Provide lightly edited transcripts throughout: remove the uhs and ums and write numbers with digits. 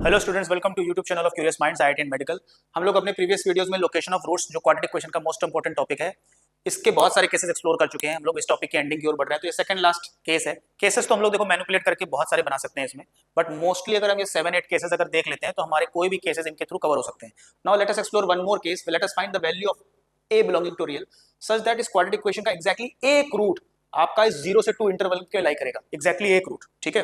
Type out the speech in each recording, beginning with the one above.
Hello students, welcome to YouTube channel of curious minds IIT and medical. हम लोग अपने previous videos में location of roots जो quadratic equation का most important topic है, इसके बहुत सारे केसेस एक्सप्लोर कर चुके हैं। हम लोग इस टॉपिक की एंडिंग की ओर बढ़ रहे हैं, तो ये सेकंड लास्ट केस है। केसेस तो हम लोग देखो मैनिपुलेट करके बहुत सारे बना सकते हैं इसमें, बट मोस्टली अगर हम ये 7-8 केसेस अगर देख लेते हैं तो हमारे कोई भी केसेस इनके थ्रू कवर हो सकते हैं। Now let us explore one more case. Let us find the value of a belonging to real such that इस क्वाड्रेटिक इक्वेशन का एग्जैक्टली एक रूट आपका इस 0 से 2 इंटरवल के लाई करेगा, एग्जैक्टली एक रूट। ठीक है,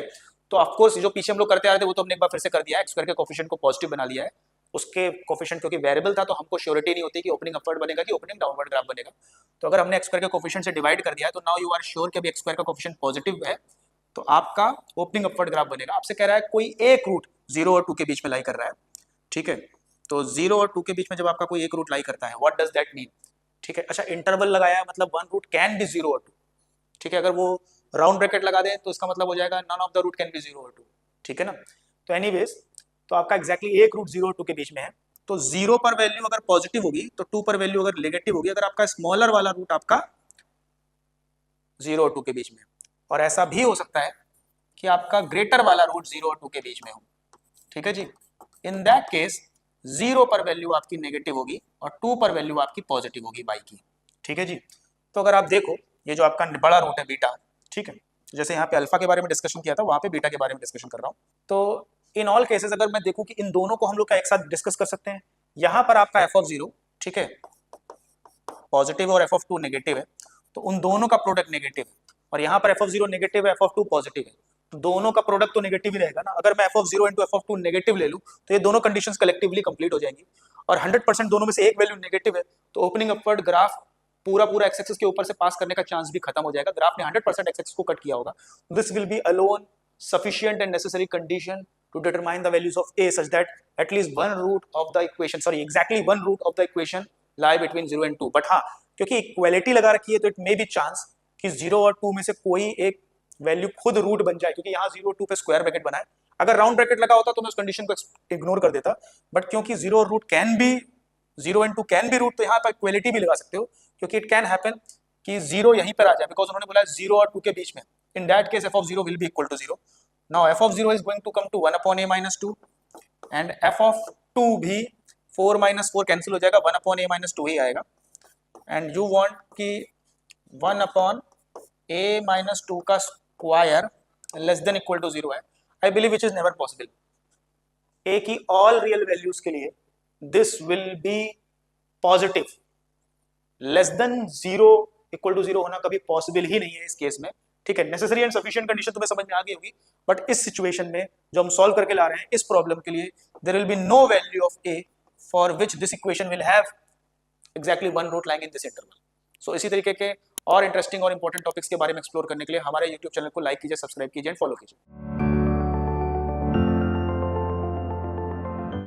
तो ऑफकोर्स जो पीछे हम लोग करते आ रहे थे वो तो हमने एक बार फिर से कर दिया है, एक्स स्क्वायर के कोफिशिएंट को पॉजिटिव बना लिया है। उसके कोफिशिएंट क्योंकि वेरिएबल था तो हमको श्योरिटी नहीं होती कि ओपनिंग अपवर्ड बनेगा कि ओपनिंग डाउनवर्ड ग्राफ बनेगा। तो अगर हमने एक्स स्क्वायर के कोफिशिएंट से डिवाइड कर दिया है तो नाउ यू आर श्योर कि अभी एक्स स्क्वायर का कोफिशिएंट पॉजिटिव है, तो आपका ओपनिंग अपवर्ड ग्राफ बनेगा। आपसे कह रहा है कोई एक रूट 0 और 2 के बीच में लाई कर रहा है। ठीक है, तो 0 और 2 के बीच में जब आपका कोई एक रूट लाई करता है, व्हाट डज दैट मीन? ठीक है, अच्छा इंटरवल लगाया मतलब वन रूट कैन बी 0 और 2। ठीक है, अगर वो राउंड ब्रैकेट लगा दें तो इसका मतलब हो जाएगा none of the root can be 0 और 2। ठीक है ना, तो एनीवेज तो आपका एग्जैक्टली एक रूट 0 और 2 के बीच में है। तो 0 पर वैल्यू अगर पॉजिटिव होगी तो 2 पर वैल्यू अगर नेगेटिव होगी, अगर आपका स्मॉलर वाला रूट आपका 0 और 2 के बीच में, और ऐसा भी हो सकता है कि आपका ग्रेटर वाला रूट 0 और 2 के बीच में हो। ठीक है जी, इन दैट केस 0 पर वैल्यू आपकी नेगेटिव होगी और 2 पर वैल्यू आपकी पॉजिटिव होगी बाई की। ठीक है जी, तो अगर आप देखो ये जो आपका बड़ा रूट है बीटा, ठीक है, जैसे यहाँ पे अल्फा के बारे में डिस्कशन किया था वहां पे बीटा के बारे में डिस्कशन कर रहा हूँ। तो इन ऑल केसेस अगर मैं देखूं कि इन दोनों को हम लोग का एक साथ डिस्कस कर सकते हैं। यहाँ पर आपका एफ ऑफ 0 ठीक है पॉजिटिव और एफ ऑफ 2 नेगेटिव है, तो उन दोनों का प्रोडक्ट नेगेटिव है। और यहाँ पर एफ ऑफ 0 नेगेटिव है, एफ ऑफ 2 पॉजिटिव है, तो दोनों का प्रोडक्ट तो नेगेटिव ही रहेगा ना। अगर मैं F of 0 into F of 2 negative ले लूँ तो ये दोनों कंडीशंस कलेक्टिवली कंप्लीट हो जाएंगी। और 100% दोनों में से एक वैल्यू नेगेटिव है, तो ओपनिंग अपवर्ड ग्राफ पूरा एक्स एक्सिस के ऊपर से पास करने का चांस भी खत्म हो जाएगा। ग्राफ ने 100% एक्स एक्सिस को कट किया होगा। This will be alone sufficient and necessary condition to determine the values of a such that at least one root of the equation, sorry, exactly one root of the equation lie between 0 and 2. but हाँ, क्योंकि equality लगा रखी है तो it may be chance कि 0 और 2 में से कोई एक वैल्यू खुद रूट बन जाए, क्योंकि यहाँ 0 और 2 पे स्क्वायर ब्रैकेट बना है। अगर राउंड ब्रैकेट लगा होता तो मैं उस कंडीशन को इग्नोर कर देता, बट क्योंकि 0 और root can be 0 and 2 can be root, तो यहाँ पर इक्वालिटी भी लगा सकते हो, क्योंकि इट कैन हैपन कि 0 यहीं पर आ जाए, बिकॉज उन्होंने बोला 0 और 2 के बीच में। In that case f of 0 will be equal to 0। Now f of 0 is going to come to 1 upon a minus 2 and f of 2 भी 4 minus 4 कैंसिल हो जाएगा, 1 upon a minus 2 ही आएगा। and you want कि 1 upon a minus 2 का square less than equal to 0 है। I believe which is never possible। a की all real values के लिए this will be positive। Less than 0 equal to 0 होना कभी possible ही नहीं है इस केस में। ठीक है, नेसेसरी एंड सफिशिएंट कंडीशन तुम्हें समझ में आ गई होगी, बट इस सिचुएशन में जो हम सॉल्व करके ला रहे हैं इस प्रॉब्लम के लिए, there will be no value of a for which this equation will have exactly one root lying in this interval. So इसी तरीके के और इंटरेस्टिंग और इंपॉर्टेंट टॉपिक्स के बारे में एक्सप्लोर करने के लिए हमारे यूट्यूब चैनल को लाइक कीजिए, सब्सक्राइब कीजिए एंड फॉलो कीजिए।